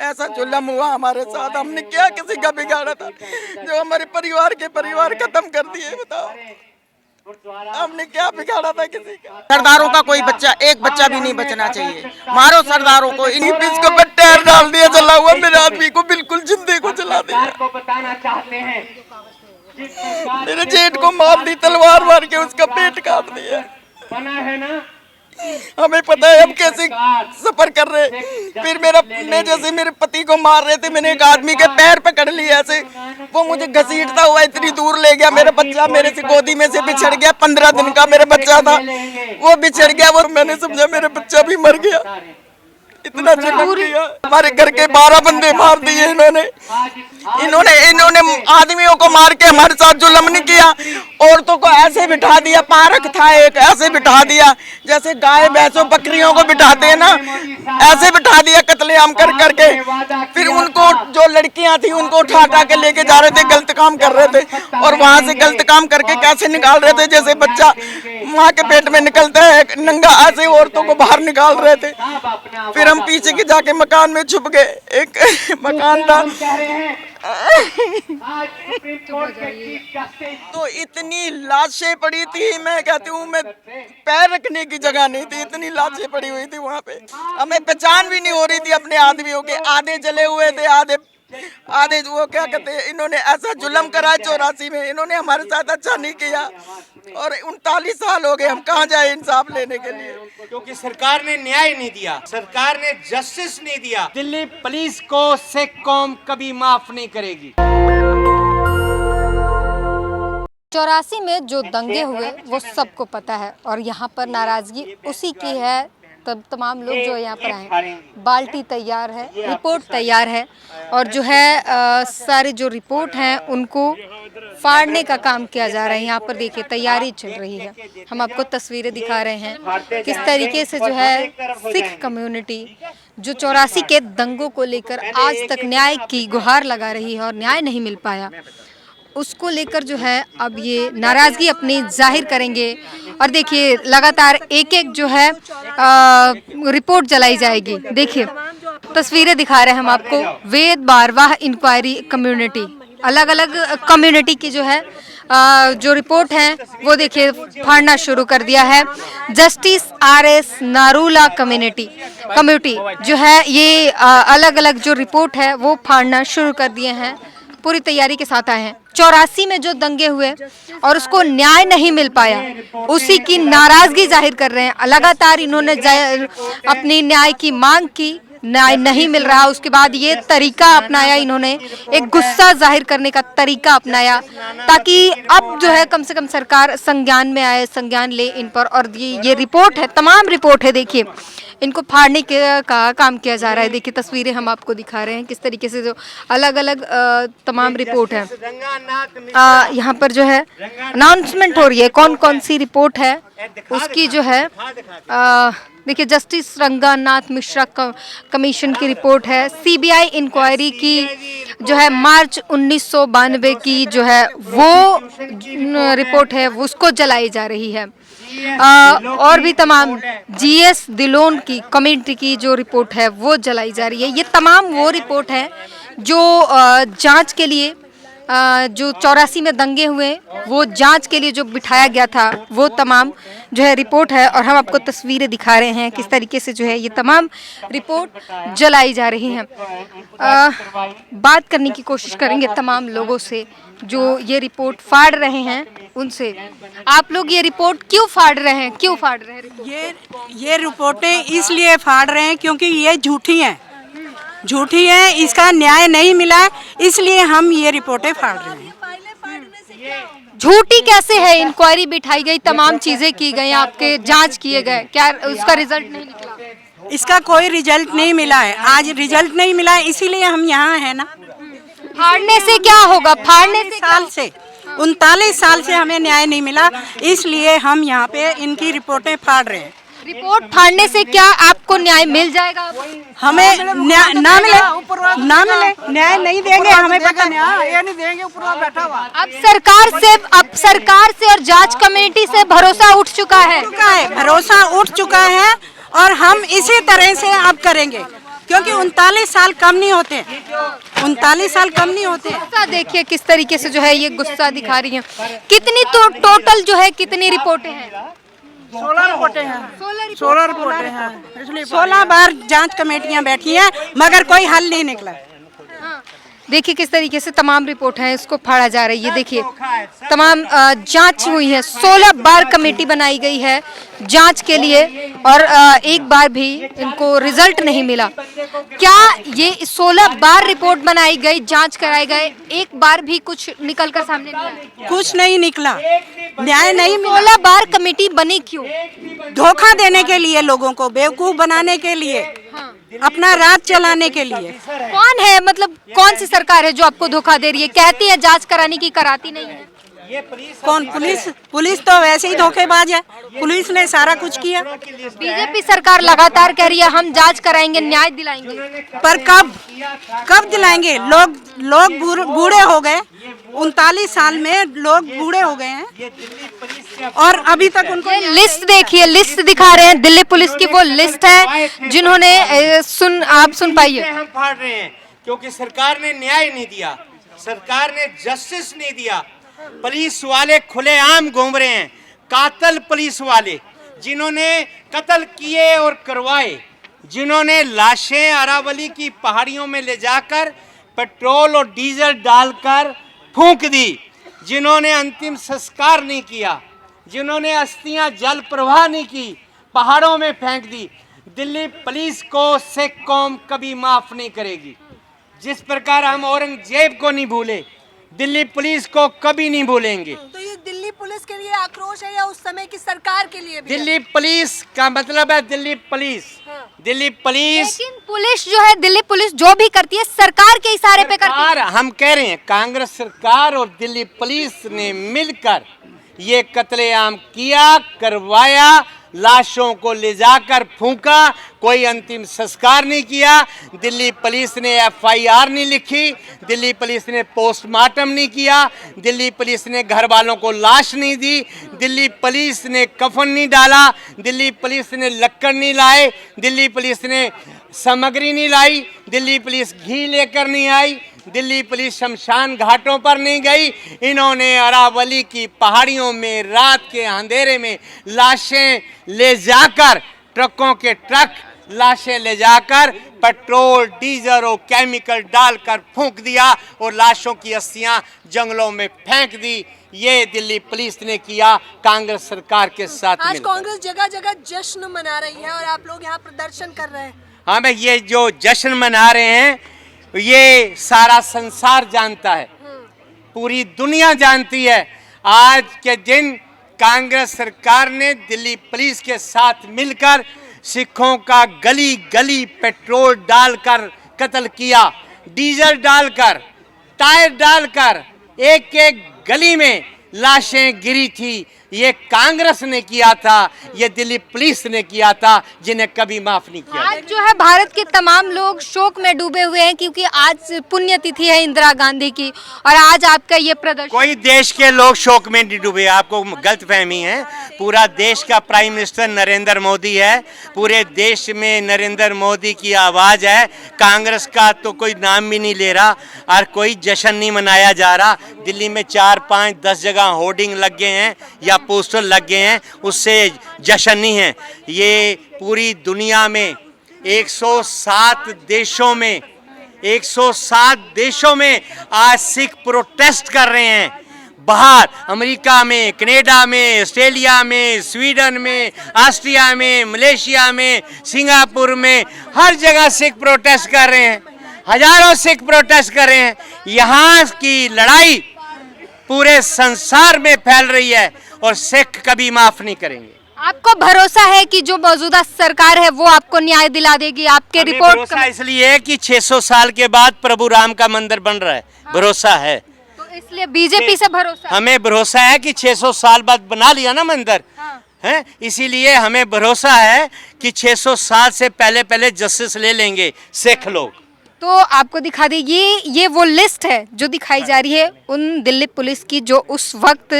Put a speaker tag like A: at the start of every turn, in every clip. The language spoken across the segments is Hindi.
A: ऐसा जुल्म हुआ हमारे साथ। हमने क्या किसी का बिगाड़ा था जो हमारे परिवार खत्म कर दिए? बताओ, हमने क्या बिगाड़ा था किसी का?
B: सरदारों का कोई बच्चा, एक बच्चा भी नहीं बचना चाहिए। मारो सरदारों को।
A: इसको टायर डाल दिया, जला हुआ मेरे आदमी को बिल्कुल जिंदे को जला दिया। मेरे जेठ को मार दी, तलवार मार के उसका पेट काट दिया। हमें पता है हम कैसे सफर कर रहे। फिर मैं जैसे मेरे पति को मार रहे थे, मैंने एक आदमी के पैर पकड़ लिए ऐसे, वो मुझे घसीटता हुआ इतनी दूर ले गया। मेरा बच्चा मेरे से गोदी में से बिछड़ गया। 15 दिन का मेरा बच्चा था, वो बिछड़ गया। वो मैंने समझा मेरा बच्चा भी मर गया। इतना जुल्म किया। हमारे घर के 12 बंदे मार दिए इन्होंने आदमियों को मार के हमारे साथ जुल्म नहीं किया। औरतों को ऐसे बिठा दिया, पार्क था एक, ऐसे बिठा दिया जैसे गाय भैंसों बकरियों को बिठाते हैं ना, ऐसे बिठा दिया कत्लेआम कर करके। फिर उनको जो लड़कियां थी उनको उठा के लेके जा रहे थे, गलत काम कर रहे थे। और वहां से गलत काम करके कैसे निकाल रहे थे, जैसे बच्चा माँ के पेट में निकलता है नंगा, ऐसे औरतों को बाहर निकाल रहे थे। फिर हम पीछे के जाके मकान में छुप गए। एक मकान था तो इतनी लाशें पड़ी थी, मैं कहती हूँ मैं पैर रखने की जगह नहीं थी, इतनी लाशें पड़ी हुई थी वहाँ पे। हमें पहचान भी नहीं हो रही थी अपने आदमियों के। आधे जले हुए थे, आधे वो क्या कहते हैं। इन्होंने ऐसा जुल्म करा 84 में। इन्होंने हमारे साथ अच्छा नहीं किया और 39 साल हो गए। हम कहाँ जाए इंसाफ लेने के लिए?
C: क्योंकि सरकार ने न्याय नहीं दिया, सरकार ने जस्टिस नहीं दिया। दिल्ली पुलिस को सिख कौम कभी माफ नहीं करेगी।
D: 84 में जो दंगे हुए वो सबको पता है और यहाँ पर नाराजगी उसी की है। तब तमाम लोग जो यहाँ पर आए, बाल्टी तैयार है, रिपोर्ट तैयार है और जो है सारे जो रिपोर्ट हैं उनको फाड़ने का काम किया जा रहा है। यहाँ पर देखिए तैयारी चल रही है। हम आपको तस्वीरें दिखा रहे हैं किस तरीके से जो है सिख कम्युनिटी जो 84 के दंगों को लेकर आज तक न्याय की गुहार लगा रही है और न्याय नहीं मिल पाया, उसको लेकर जो है अब ये नाराज़गी अपनी जाहिर करेंगे। और देखिए लगातार एक एक जो है रिपोर्ट जलाई जाएगी। देखिए तस्वीरें दिखा रहे हैं हम आपको। वेद बारवाह इंक्वायरी कम्युनिटी, अलग अलग कम्युनिटी की जो है जो रिपोर्ट है वो देखिए फाड़ना शुरू कर दिया है। जस्टिस RS नारूला कम्युनिटी जो है ये अलग अलग जो रिपोर्ट है वो फाड़ना शुरू कर दिए हैं। पूरी तैयारी के साथ आए हैं। 84 में जो दंगे हुए और उसको न्याय नहीं मिल पाया, उसी की नाराजगी जाहिर कर रहे हैं। लगातार इन्होंने अपनी न्याय की मांग की, न्याय नहीं मिल रहा। उसके बाद ये तरीका अपनाया, इन्होंने एक गुस्सा जाहिर करने का तरीका अपनाया ताकि अब जो है कम से कम सरकार संज्ञान में आए, संज्ञान ले इन पर। और ये रिपोर्ट है, तमाम रिपोर्ट है, देखिए इनको फाड़ने का काम किया जा रहा है। देखिए तस्वीरें हम आपको दिखा रहे हैं किस तरीके से जो अलग अलग तमाम रिपोर्ट है। यहाँ पर जो है अनाउंसमेंट हो रही है कौन कौन सी रिपोर्ट है उसकी जो है। देखिए जस्टिस रंगानाथ मिश्रा कमीशन की रिपोर्ट है। CBI इंक्वायरी की जो है मार्च 1992 की जो है वो रिपोर्ट है, उसको जलाई जा रही है। और भी तमाम GS दिलोन की कमेटी की जो रिपोर्ट है वो जलाई जा रही है। ये तमाम वो रिपोर्ट है जो जांच के लिए जो 84 में दंगे हुए वो जांच के लिए जो बिठाया गया था वो तमाम जो है रिपोर्ट है। और हम आपको तस्वीरें दिखा रहे हैं किस तरीके से जो है ये तमाम रिपोर्ट जलाई जा रही हैं। बात करने की कोशिश करेंगे तमाम लोगों से जो ये रिपोर्ट फाड़ रहे हैं उनसे। आप लोग ये रिपोर्ट क्यों फाड़ रहे हैं, क्यों फाड़ रहे हैं?
E: ये रिपोर्टें इसलिए फाड़ रहे हैं क्योंकि ये झूठी हैं, इसका न्याय नहीं मिला, इसलिए हम ये रिपोर्टें फाड़ रहे हैं।
D: झूठी कैसे है? इंक्वायरी बिठाई गई, तमाम चीजें की गई, आपके जांच किए गए, क्या उसका रिजल्ट नहीं निकला?
E: इसका कोई रिजल्ट नहीं मिला है। आज रिजल्ट नहीं मिला है इसीलिए हम यहाँ हैं ना।
D: फाड़ने से क्या होगा? फाड़ने से
E: 39 साल से हमें न्याय नहीं मिला, इसलिए हम यहाँ पे इनकी रिपोर्टें फाड़ रहे हैं।
D: रिपोर्ट फाड़ने से क्या आपको न्याय मिल जाएगा?
E: हमें ना मिले न्याय नहीं देंगे, हमें पता न्याय नहीं देंगे। ऊपर बैठा हुआ
D: अब सरकार से और जांच कमेटी से भरोसा उठ चुका है,
E: भरोसा उठ चुका है और हम इसी तरह से अब करेंगे। क्योंकि 39 साल कम नहीं होते, 39 साल कम नहीं होते।
D: गुस्सा देखिए किस तरीके से जो है ये गुस्सा दिखा रही हैं। कितनी तो टोटल जो है कितनी रिपोर्टें हैं?
E: 16 रिपोर्टें हैं, 16 रिपोर्टें हैं। 16 बार जांच कमेटियां बैठी हैं मगर कोई हल नहीं निकला।
D: देखिए किस तरीके से तमाम रिपोर्ट है इसको फाड़ा जा रही है। देखिए तमाम जांच हुई है, 16 बार कमेटी बनाई गई है जांच के लिए और एक बार भी इनको रिजल्ट नहीं मिला। क्या ये 16 बार रिपोर्ट बनाई गई, जांच कराए गए, एक बार भी कुछ निकल कर सामने नहीं आया?
E: कुछ नहीं निकला, न्याय नहीं मिला।
D: 16 बार कमेटी बनी क्यों?
E: धोखा देने के लिए, लोगों को बेवकूफ बनाने के लिए, अपना राज चलाने के लिए।
D: कौन है, मतलब कौन सी सरकार है जो आपको धोखा दे रही है? कहती है जांच कराने की, कराती नहीं है।
E: कौन? पुलिस तो वैसे ही धोखेबाज है। पुलिस ने सारा कुछ किया।
D: बीजेपी सरकार लगातार कह रही है हम जांच कराएंगे, न्याय दिलाएंगे,
E: पर कब दिलाएंगे? लोग बूढ़े हो गए, 39 साल में लोग बूढ़े हो गए हैं और अभी तक उनको
D: लिस्ट देखिए, लिस्ट दिखा रहे हैं दिल्ली पुलिस की, वो लिस्ट है जिन्होंने आप सुन पाइए।
C: हम फाड़ रहे हैं क्योंकि सरकार ने न्याय नहीं दिया, सरकार ने जस्टिस नहीं दिया। पुलिस वाले खुलेआम घूम रहे हैं, कातल पुलिस वाले जिन्होंने कत्ल किए और करवाए, जिन्होंने लाशें अरावली की पहाड़ियों में ले जाकर पेट्रोल और डीजल डालकर फूंक दी, जिन्होंने अंतिम संस्कार नहीं किया, जिन्होंने अस्थियां जल प्रवाह नहीं की, पहाड़ों में फेंक दी। दिल्ली पुलिस को सिख कौम कभी माफ नहीं करेगी। जिस प्रकार हम औरंगजेब को नहीं भूले, दिल्ली पुलिस को कभी नहीं भूलेंगे।
F: तो ये दिल्ली पुलिस के लिए आक्रोश है या उस समय की सरकार के लिए भी?
C: दिल्ली पुलिस का मतलब है दिल्ली पुलिस, दिल्ली पुलिस।
D: लेकिन पुलिस जो है, दिल्ली पुलिस जो भी करती है सरकार के इशारे पे करती है।
C: हम कह रहे हैं कांग्रेस सरकार और दिल्ली पुलिस ने मिलकर ये कत्लेआम किया, करवाया, लाशों को ले जाकर फूंका, कोई अंतिम संस्कार नहीं किया। दिल्ली पुलिस ने FIR नहीं लिखी, दिल्ली पुलिस ने पोस्टमार्टम नहीं किया, दिल्ली पुलिस ने घर वालों को लाश नहीं दी, दिल्ली पुलिस ने कफन नहीं डाला, दिल्ली पुलिस ने लक्कड़ नहीं लाए, दिल्ली पुलिस ने सामग्री नहीं लाई, दिल्ली पुलिस घी लेकर नहीं आई, दिल्ली पुलिस शमशान घाटों पर नहीं गई। इन्होंने अरावली की पहाड़ियों में रात के अंधेरे में लाशें ले जाकर, ट्रकों के ट्रक लाशें ले जाकर पेट्रोल डीजल और केमिकल डालकर फूंक दिया और लाशों की अस्थियां जंगलों में फेंक दी। ये दिल्ली पुलिस ने किया कांग्रेस सरकार के साथ।
F: आज कांग्रेस जगह जगह जश्न मना रही है और आप लोग यहाँ प्रदर्शन कर रहे हैं।
C: हाँ भाई, ये जो जश्न मना रहे हैं ये सारा संसार जानता है, पूरी दुनिया जानती है। आज के दिन कांग्रेस सरकार ने दिल्ली पुलिस के साथ मिलकर सिखों का गली गली पेट्रोल डालकर कत्ल किया, डीजल डालकर, टायर डालकर, एक एक गली में लाशें गिरी थी। ये कांग्रेस ने किया था, ये दिल्ली पुलिस ने किया था, जिन्हें कभी माफ नहीं किया।
D: आज जो है भारत के तमाम लोग शोक में डूबे हुए हैं क्योंकि आज पुण्यतिथि है इंदिरा गांधी की और आज आपका ये प्रदर्शन।
C: कोई देश के लोग शोक में नहीं डूबे, आपको गलतफहमी है। पूरा देश का प्राइम मिनिस्टर नरेंद्र मोदी है, पूरे देश में नरेंद्र मोदी की आवाज है। कांग्रेस का तो कोई नाम भी नहीं ले रहा और कोई जश्न नहीं मनाया जा रहा। दिल्ली में 4, 5, 10 जगह होर्डिंग लग गए हैं या पोस्टर लग गए हैं, उससे जश्न नहीं है। ये पूरी दुनिया में 107 देशों में 107 देशों में आज सिख प्रोटेस्ट कर रहे हैं। बाहर अमेरिका में, कनाडा में, ऑस्ट्रेलिया में, स्वीडन में, ऑस्ट्रिया में, मलेशिया में, सिंगापुर में, हर जगह सिख प्रोटेस्ट कर रहे हैं। हजारों सिख प्रोटेस्ट कर रहे हैं। यहाँ की लड़ाई पूरे संसार में फैल रही है और सिख कभी माफ नहीं करेंगे।
D: आपको भरोसा है कि जो मौजूदा सरकार है वो आपको न्याय दिला देगी? आपके रिपोर्ट
C: भरोसा इसलिए है कि 600 साल के बाद प्रभु राम का मंदिर बन रहा है। हाँ। भरोसा है,
D: तो इसलिए बीजेपी से भरोसा है?
C: हमें भरोसा है कि 600 साल बाद बना लिया ना मंदिर। हाँ। है, इसीलिए हमें भरोसा है कि 600 साल से पहले जस्टिस ले लेंगे सिख लोग।
D: तो आपको दिखा दी ये वो लिस्ट है जो दिखाई जा रही है उन दिल्ली पुलिस की जो उस वक्त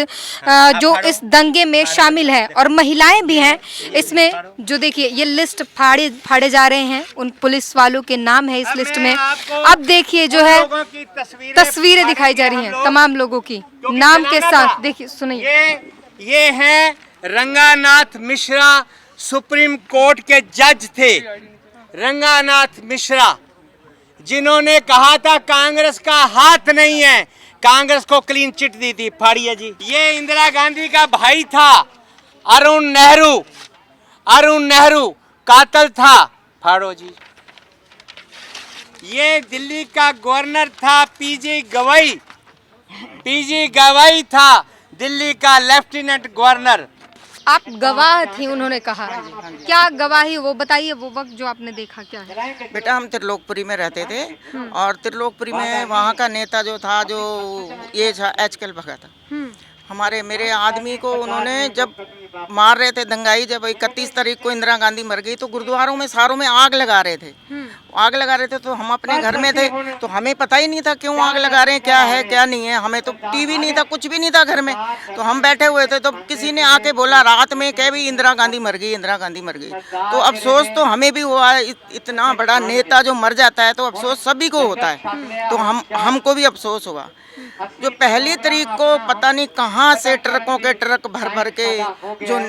D: जो इस दंगे में शामिल है और महिलाएं भी हैं इसमें। जो देखिए ये लिस्ट फाड़े जा रहे हैं, उन पुलिस वालों के नाम है इस लिस्ट में। अब देखिए जो है तस्वीरें दिखाई जा रही हैं तमाम लोगों की नाम के साथ। देखिए सुनिए,
C: ये हैं रंगानाथ मिश्रा, सुप्रीम कोर्ट के जज थे। रंगानाथ मिश्रा जिन्होंने कहा था कांग्रेस का हाथ नहीं है, कांग्रेस को क्लीन चिट दी थी। फाड़िए जी। ये इंदिरा गांधी का भाई था अरुण नेहरू, अरुण नेहरू कातल था। फाड़ो जी। ये दिल्ली का गवर्नर था पीजी गवई, पीजी गवई था दिल्ली का लेफ्टिनेंट गवर्नर।
D: आप गवाह थी उन्होंने कहा, क्या गवाही वो बताइए, वो वक्त जो आपने देखा क्या है?
B: बेटा हम त्रिलोकपुरी में रहते थे और त्रिलोकपुरी में वहाँ का नेता जो था जो ये था एचकेएल भगत। हमारे मेरे आदमी को उन्होंने जब मार रहे थे दंगाई, जब 31 तारीख को इंदिरा गांधी मर गई तो गुरुद्वारों में सारों में आग लगा रहे थे। आग लगा रहे थे तो हम अपने घर में थे तो हमें पता ही नहीं था क्यों आग लगा रहे हैं, क्या है क्या नहीं है। हमें तो टीवी नहीं था, कुछ भी नहीं था घर में। तो हम बैठे हुए थे तो किसी ने आके बोला रात में कह भी इंदिरा गांधी मर गई, इंदिरा गांधी मर गई। तो अफसोस तो हमें भी हुआ, इतना बड़ा नेता जो मर जाता है तो अफसोस सभी को होता है। तो हमको भी अफसोस हुआ। जो पहली तारीख को पता नहीं कहाँ से ट्रकों के ट्रक भर भर के जो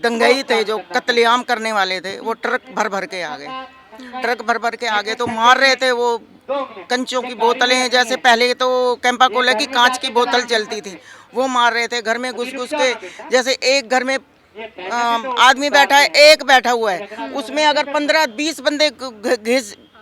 B: दंगई थे, जो कत्लेआम करने वाले थे, वो ट्रक भर भर के आ गए। ट्रक भर भर के आ गए तो मार रहे थे वो कंचों की बोतलें, जैसे पहले तो कैंपा कोला की कांच की बोतल चलती थी वो मार रहे थे। घर में घुस घुस के, जैसे एक घर में आदमी बैठा है, एक बैठा हुआ है, उसमें अगर 15-20 बंदे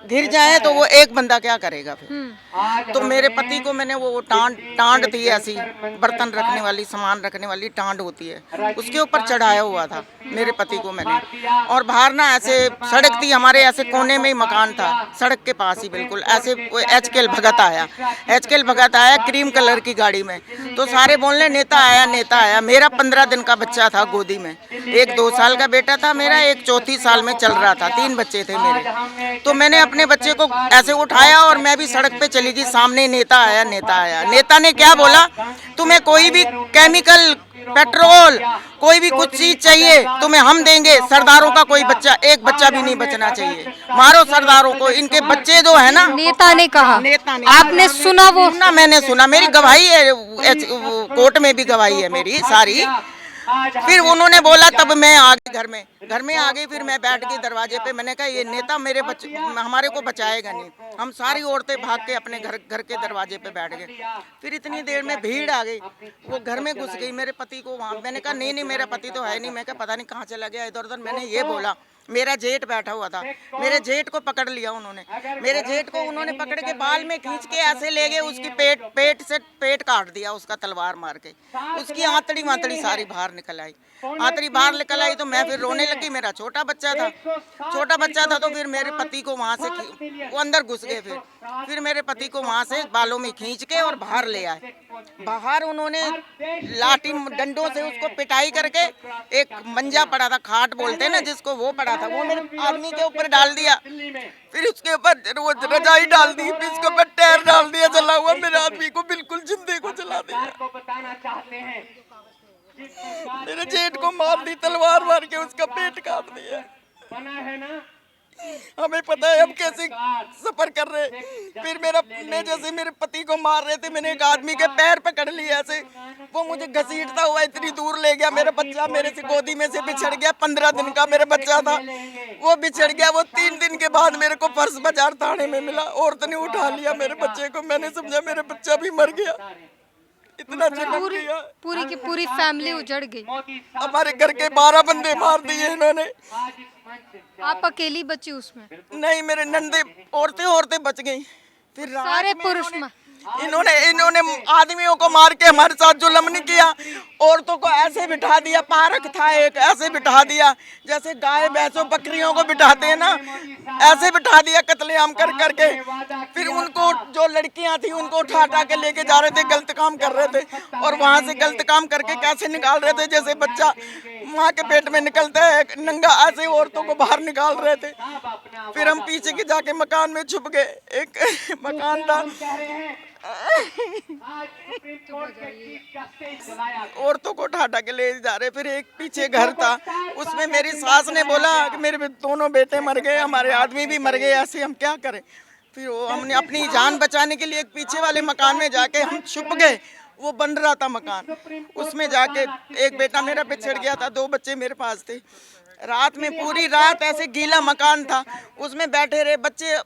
B: घिर जाए तो वो एक बंदा क्या करेगा फिर। तो मेरे पति को मैंने वो टांड थी ऐसी बर्तन रखने वाली, सामान रखने वाली टांड होती है, उसके ऊपर चढ़ाया हुआ था मेरे पति को मैंने। और बाहर ना ऐसे सड़क थी हमारे, ऐसे कोने में ही मकान था सड़क के पास ही बिल्कुल। ऐसे एचकेएल भगत आया, एचकेएल भगत आया क्रीम कलर की गाड़ी में। तो सारे बोलने नेता आया, नेता आया। मेरा 15 दिन का बच्चा था गोदी में, एक 2 साल का बेटा था मेरा, एक 34 साल में चल रहा था, 3 बच्चे थे मेरे। तो मैंने अपने बच्चे को ऐसे उठाया और मैं भी सड़क पे चली गई। सामने नेता आया, नेता आया। नेता ने क्या बोला, तुम्हें कोई भी केमिकल, पेट्रोल, कोई भी कुछ चीज चाहिए तुम्हें हम देंगे। सरदारों का कोई बच्चा, एक बच्चा भी नहीं बचना चाहिए, मारो सरदारों को। इनके बच्चे जो है ना,
D: नेता ने कहा,
B: नेता ने,
D: आपने सुना वो?
B: ना मैंने सुना, मेरी गवाही है, कोर्ट में भी गवाही है मेरी सारी। फिर उन्होंने बोला, तब मैं आ गई घर में आ गई। फिर मैं बैठ गई दरवाजे पे। मैंने कहा ये नेता मेरे बच्चे हमारे को बचाएगा नहीं। हम सारी औरतें भाग के अपने घर के दरवाजे पे बैठ गए। फिर इतनी देर में भीड़ आ गई, वो घर में घुस गई। मेरे पति को वहाँ, मैंने कहा नहीं मेरा पति तो है नहीं। मैं कहा पता नहीं कहाँ चला गया इधर उधर। मैंने ये बोला, मेरा जेठ बैठा हुआ था, मेरे जेठ को पकड़ लिया उन्होंने। मेरे जेठ को उन्होंने पकड़ के बाल में खींच के ऐसे ले गए, उसकी पेट काट दिया उसका तलवार मार के। उसकी आंतड़ी वांतड़ी सारी बाहर निकल आई, आंतड़ी बाहर निकल आई। तो मैं फिर रोने लगी। मेरा छोटा बच्चा था तो फिर मेरे पति को वहाँ से वो अंदर घुस गए। फिर मेरे पति को वहाँ से बालों में खींच के और बाहर ले आए। बाहर उन्होंने लाठी डंडों से उसको पिटाई करके, एक मंजा पड़ा था, खाट बोलते हैं ना जिसको, वो पड़ा था, वो मेरे आदमी के ऊपर डाल दिया। फिर उसके ऊपर वो रजाई डाल दी, फिर उसके ऊपर टायर डाल दिया जला हुआ। मेरे आदमी को बिल्कुल जिंदे को जला दिया। मेरे जेठ को मार दी, तलवार मार के उसका पेट काट दिया। हमें पता है हम कैसे सफर कर रहे। फिर मैं जैसे मेरे पति को मार रहे थे, मैंने एक आदमी के पैर पकड़ लिए ऐसे, वो मुझे घसीटता हुआ इतनी दूर ले गया। मेरा बच्चा मेरे से गोदी में से बिछड़ गया। 15 दिन का मेरा बच्चा था, वो बिछड़ गया। वो 3 दिन के बाद मेरे को फर्श बाजार थाने में मिला। औरत ने उठा लिया मेरे बच्चे को। मैंने समझा मेरा बच्चा भी मर गया। इतना
D: पूरी की पूरी फैमिली उजड़ गई।
B: हमारे घर के 12 बंदे मार दिए इन्होंने।
D: आप अकेली बची उसमें?
B: नहीं, मेरे नंदे औरतें बच गई। फिर
D: सारे पुरुष
B: इन्होंने आदमियों को मार के हमारे साथ जुल्म नहीं किया। औरतों को ऐसे बिठा दिया, पार्क था एक, ऐसे बिठा दिया जैसे गाय भैंसों बकरियों को बिठाते हैं ना, ऐसे बिठा दिया कत्लेआम कर करके। फिर उनको, जो लड़कियां थी, उनको उठा के लेके जा रहे थे, गलत काम कर रहे थे। और वहां से गलत काम करके कैसे निकाल रहे थे, जैसे बच्चा
A: माँ के पेट में निकलता है, नंगा ऐसे औरतों को बाहर निकाल रहे थे। फिर हम पीछे के जाके मकान में छुप गए, एक मकान था, औरतों को उठा के ले जा रहे। फिर एक पीछे घर था, उसमें मेरी सास ने बोला कि मेरे दोनों बेटे मर गए, हमारे आदमी भी मर गए, ऐसे हम क्या करें। फिर वो हमने अपनी जान बचाने के लिए एक पीछे वाले मकान में जाके हम छुप गए। वो बन रहा था मकान, उसमें जाके एक बेटा मेरा बिछड़ गया था, 2 बच्चे मेरे पास थे। रात में पूरी रात ऐसे गीला मकान था, उसमें बैठे रहे, बच्चे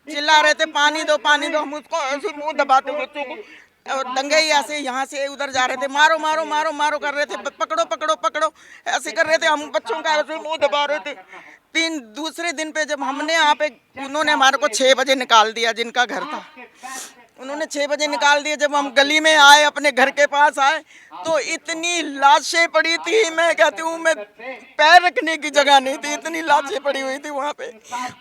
A: चिल्ला रहे थे पानी दो पानी दो, हम उसको ऐसे मुंह दबाते बच्चों को, और दंगई ऐसे यहाँ से उधर जा रहे थे, मारो मारो मारो मारो कर रहे थे, पकड़ो पकड़ो पकड़ो ऐसे कर रहे थे। हम बच्चों का ऐसे मुंह दबा रहे थे। दूसरे दिन पे जब हमने यहाँ पे, उन्होंने हमारे को 6 बजे निकाल दिया, जिनका घर था उन्होंने 6 बजे निकाल दिया। जब हम गली में आए, अपने घर के पास आए, तो इतनी लाशें पड़ी थी, मैं कहती हूँ मैं पैर रखने की जगह नहीं थी, इतनी लाशें पड़ी हुई थी वहाँ पे।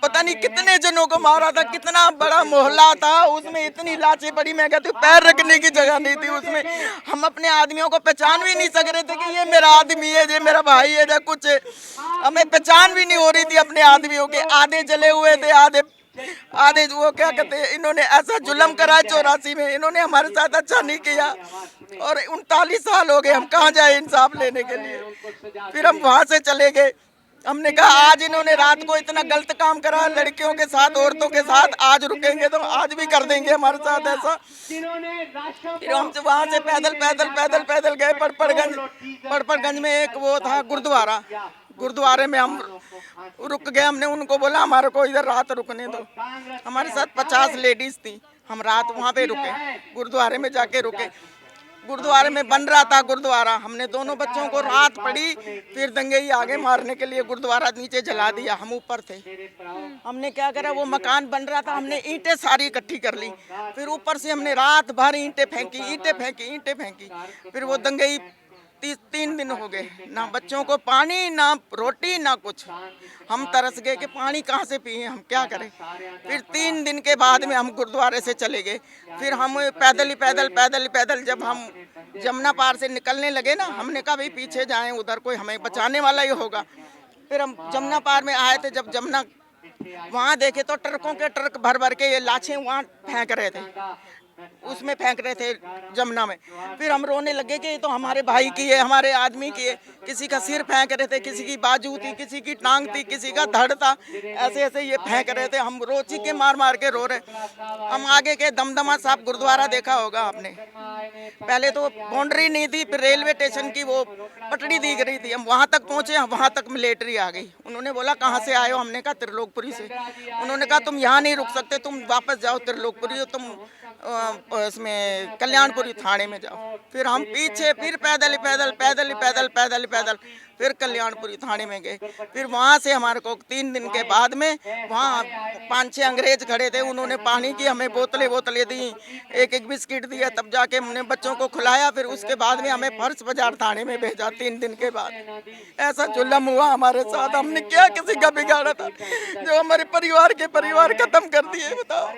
A: पता नहीं कितने जनों को मारा था, कितना बड़ा मोहल्ला था, उसमें इतनी लाशें पड़ी, मैं कहती हूँ पैर रखने की जगह नहीं थी उसमें। हम अपने आदमियों को पहचान भी नहीं सक रहे थे कि ये मेरा आदमी है, ये मेरा भाई है, या कुछ है। हमें पहचान भी नहीं हो रही थी अपने आदमियों के। आधे जले हुए थे, आधे वो क्या कहते हैं, इन्होंने ऐसा जुल्म करा 84 में, इन्होंने हमारे साथ अच्छा नहीं किया। और 39 साल हो गए, हम कहाँ जाए इंसाफ लेने के लिए। फिर हम वहाँ से चले गए। हमने कहा आज इन्होंने रात को इतना गलत काम करा लड़कियों के साथ, औरतों के साथ, आज रुकेंगे तो आज भी कर देंगे हमारे साथ ऐसा। फिर हम वहाँ से पैदल गए पड़पड़गंज में एक वो था गुरुद्वारे में हम रुक गए। हमने उनको बोला हमारे को इधर रात रुकने दो। हमारे साथ 50 लेडीज थी, हम रात वहाँ पे रुके, गुरुद्वारे में जाके रुके। गुरुद्वारे में बन रहा था गुरुद्वारा, हमने दोनों बच्चों को रात पड़ी। फिर दंगई आगे मारने के लिए गुरुद्वारा नीचे जला दिया, हम ऊपर थे। हमने क्या करा, वो मकान बन रहा था, हमने ईंटें सारी इकट्ठी कर ली। फिर ऊपर से हमने रात भर ईंटें फेंकी। फिर वो दंगई 3 दिन हो गए, ना बच्चों को पानी, ना रोटी, ना कुछ। हम तरस गए कि पानी कहाँ से पिए, हम क्या करें। फिर 3 दिन के बाद में हम गुरुद्वारे से चले गए। फिर हम पैदल जब हम जमुना पार से निकलने लगे ना, हमने कहा भाई पीछे जाएं, उधर कोई हमें बचाने वाला ही होगा। फिर हम जमुना पार में आए थे, जब जमुना वहाँ देखे तो ट्रकों के ट्रक भर के ये लाशें वहाँ फेंक रहे थे, उसमें फेंक रहे थे जमुना में। फिर हम रोने लगे कि ये तो हमारे भाई की है, हमारे आदमी की है। किसी का सिर फेंक रहे थे, किसी की बाजू थी, किसी की टांग थी, किसी का धड़ था, ऐसे ये फेंक रहे थे। हम रोची के मार के रो रहे। हम आगे के दमदमा साहब गुरुद्वारा देखा होगा आपने, पहले तो बाउंड्री नहीं थी, फिर रेलवे स्टेशन की वो पटड़ी दिख रही थी। हम वहाँ तक पहुँचे, वहाँ तक मिलिट्री आ गई। उन्होंने बोला कहाँ से आए हो, हमने कहा त्रिलोकपुरी से। उन्होंने कहा तुम यहाँ नहीं रुक सकते, तुम वापस जाओ त्रिलोकपुरी, तुम इसमें कल्याणपुरी थाने में जाओ। फिर हम पीछे फिर पैदल फिर कल्याणपुरी थाने में गए। फिर वहाँ से हमारे को 3 दिन के बाद में वहाँ 5-6 अंग्रेज खड़े थे, उन्होंने पानी की हमें बोतलें दी, एक बिस्किट दिया, तब जाके हमने बच्चों को खिलाया। फिर उसके बाद में हमें फर्श बाजार थाने में भेजा 3 दिन के बाद। ऐसा जुल्म हुआ हमारे साथ। हमने क्या किसी का बिगाड़ा था, जो हमारे परिवार खत्म कर दिए। बताओ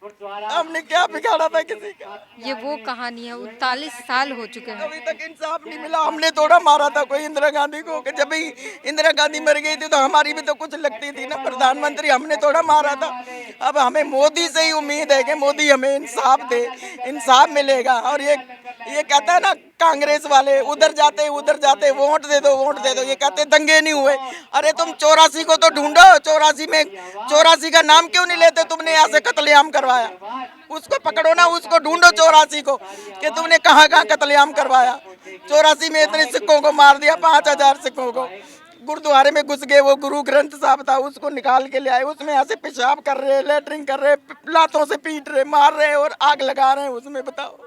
A: हमने क्या बिगाड़ा था किसी का।
D: ये वो कहानी है, 39 साल हो चुके हैं।
A: अभी तक इंसाफ नहीं मिला। हमने थोड़ा मारा था कोई इंदिरा गांधी को, कि जब इंदिरा गांधी मर गई थी तो हमारी भी तो कुछ लगती थी ना प्रधानमंत्री, हमने थोड़ा मारा था। अब हमें मोदी से ही उम्मीद है कि मोदी हमें इंसाफ दे, इंसाफ मिलेगा। और ये कहता है ना कांग्रेस वाले, उधर जाते वोट दे दो, ये कहते दंगे नहीं हुए। अरे तुम 84 को तो ढूंढो, 84 का नाम क्यों नहीं लेते, तुमने ऐसे कत्लेआम करवाया। उसको पकड़ो ना, उसको ढूंढो 84 को कि तुमने कहाँ कत्लेआम करवाया। 84 में इतने सिखों को मार दिया, 5000 सिखों को। गुरुद्वारे में घुस गए, वो गुरु ग्रंथ साहब था, उसको निकाल के ले आए। उसमें ऐसे पेशाब कर रहे, लेटरिंग कर रहे, लातों से पीट रहे, मार रहे और आग लगा रहे हैं उसमें। बताओ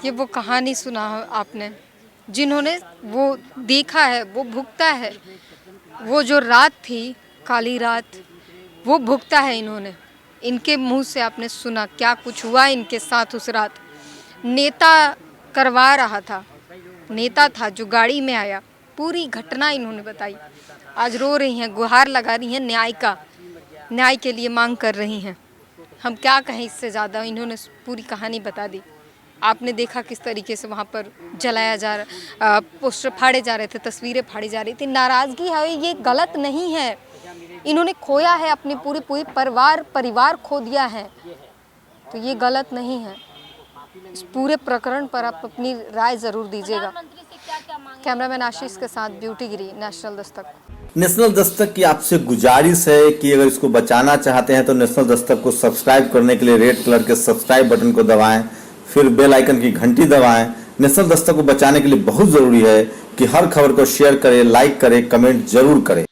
D: ये वो कहानी सुना आपने, जिन्होंने वो देखा है, वो भुगता है। वो जो रात थी, काली रात, वो भुगता है इन्होंने। इनके मुंह से आपने सुना क्या कुछ हुआ इनके साथ उस रात। नेता करवा रहा था, नेता था जो गाड़ी में आया, पूरी घटना इन्होंने बताई। आज रो रही हैं, गुहार लगा रही हैं, न्याय के लिए मांग कर रही हैं। हम क्या कहें इससे ज़्यादा, इन्होंने पूरी कहानी बता दी। आपने देखा किस तरीके से वहाँ पर जलाया जा रहा, पोस्टर फाड़े जा रहे थे, तस्वीरें फाड़ी जा रही थी। नाराज़गी है, ये गलत नहीं है। इन्होंने खोया है अपनी पूरी परिवार खो दिया है, तो ये गलत नहीं है। इस पूरे प्रकरण पर आप अपनी राय ज़रूर दीजिएगा। कैमरामैन आशीष के साथ ब्यूटी गिरी, नेशनल दस्तक।
G: नेशनल दस्तक की आपसे गुजारिश है कि अगर इसको बचाना चाहते हैं तो नेशनल दस्तक को सब्सक्राइब करने के लिए रेड कलर के सब्सक्राइब बटन को दबाएं, फिर बेल आइकन की घंटी दबाएं। नेशनल दस्तक को बचाने के लिए बहुत जरूरी है कि हर खबर को शेयर करें, लाइक करें, कमेंट जरूर करें।